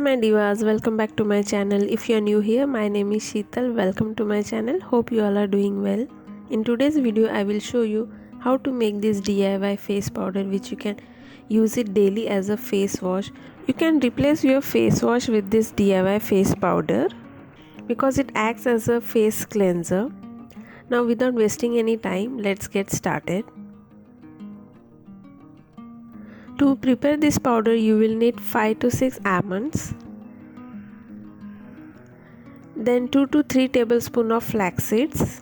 my divas, welcome back to my channel. If you are new here, my name is Sheetal. Welcome to my channel. Hope you all are doing well. In today's video, I will show you how to make this DIY face powder which you can use it daily as a face wash. You can replace your face wash with this DIY face powder because it acts as a face cleanser. Now without wasting any time, let's get started. To prepare this powder, you will need 5 to 6 almonds, then 2 to 3 tablespoons of flax seeds,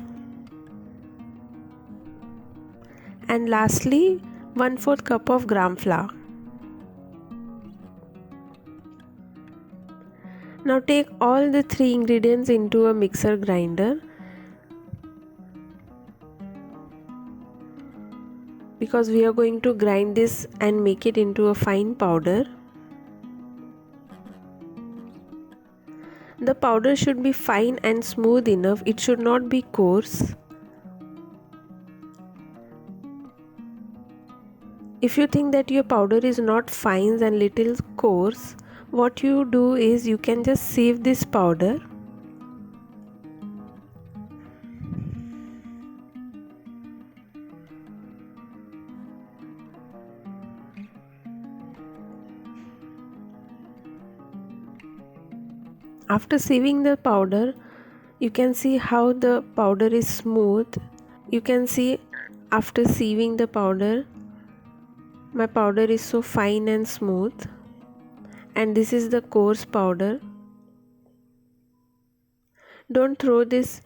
and lastly 1/4 cup of gram flour. Now take all the 3 ingredients into a mixer grinder. Because we are going to grind this and make it into a fine powder. The powder should be fine and smooth enough, it should not be coarse. If you think that your powder is not fine and little coarse, what you do is you can just sieve this powder. After sieving the powder, you can see how the powder is smooth. You can see after sieving the powder, my powder is so fine and smooth, and this is the coarse powder. Don't throw this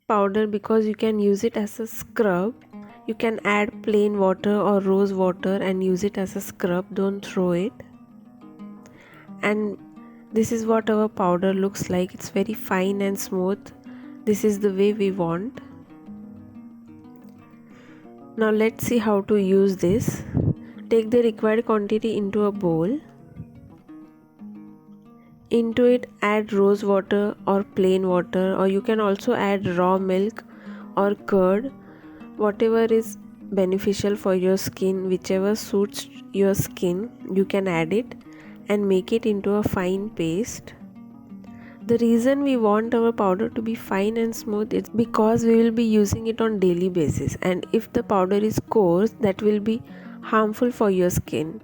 powder because you can use it as a scrub. You can add plain water or rose water and use it as a scrub. Don't throw it. And this is what our powder looks like. It's very fine and smooth. This is the way we want. Now let's see how to use this. Take the required quantity into a bowl. Into it add rose water or plain water, or you can also add raw milk or curd, whatever is beneficial for your skin, whichever suits your skin, you can add it and make it into a fine paste. The reason we want our powder to be fine and smooth is because we will be using it on daily basis, and if the powder is coarse, that will be harmful for your skin.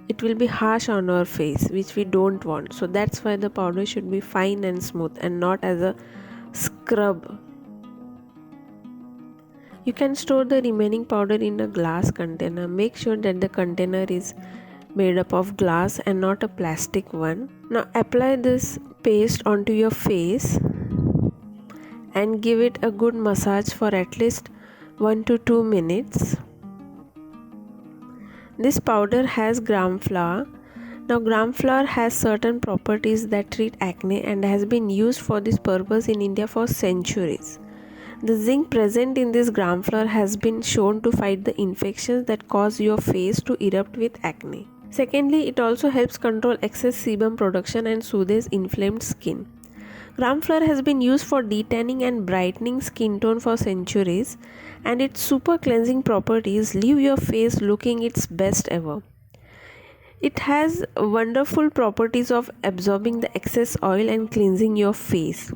It will be harsh on our face, which we don't want. So that's why the powder should be fine and smooth and not as a scrub. You can store the remaining powder in a glass container. Make sure that the container is made up of glass and not a plastic one. Now apply this paste onto your face and give it a good massage for at least 1 to 2 minutes. This powder has gram flour. Now gram flour has certain properties that treat acne and has been used for this purpose in India for centuries. The zinc present in this gram flour has been shown to fight the infections that cause your face to erupt with acne. Secondly, it also helps control excess sebum production and soothes inflamed skin. Gram flour has been used for detanning and brightening skin tone for centuries, and its super cleansing properties leave your face looking its best ever. It has wonderful properties of absorbing the excess oil and cleansing your face.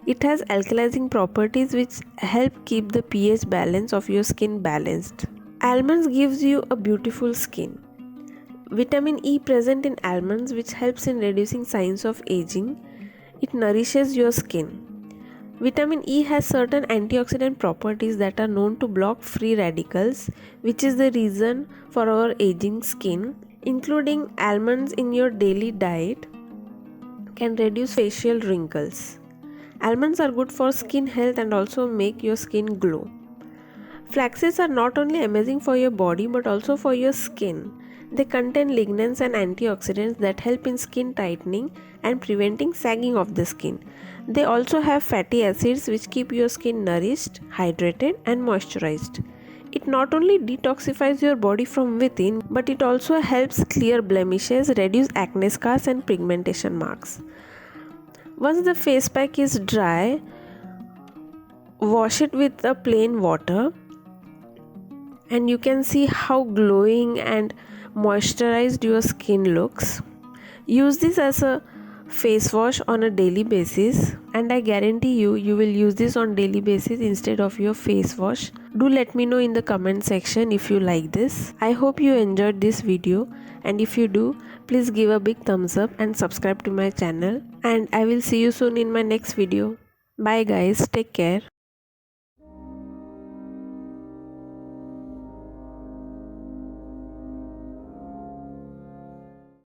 It has alkalizing properties which help keep the pH balance of your skin balanced. Almonds gives you a beautiful skin. Vitamin E present in almonds, which helps in reducing signs of aging. It nourishes your skin. Vitamin E has certain antioxidant properties that are known to block free radicals, which is the reason for our aging skin. Including almonds in your daily diet can reduce facial wrinkles. Almonds are good for skin health and also make your skin glow. Flaxseeds are not only amazing for your body but also for your skin. They contain lignans and antioxidants that help in skin tightening and preventing sagging of the skin. They also have fatty acids which keep your skin nourished, hydrated and moisturized. It not only detoxifies your body from within, but it also helps clear blemishes, reduce acne scars and pigmentation marks. Once the face pack is dry, wash it with a plain water and you can see how glowing and moisturized your skin looks. Use this as a face wash on a daily basis, and I guarantee you will use this on daily basis instead of your face wash. Do let me know in the comment section if you like this. I hope you enjoyed this video, and if you do, please give a big thumbs up and subscribe to my channel, and I will see you soon in my next video. Bye guys, take care.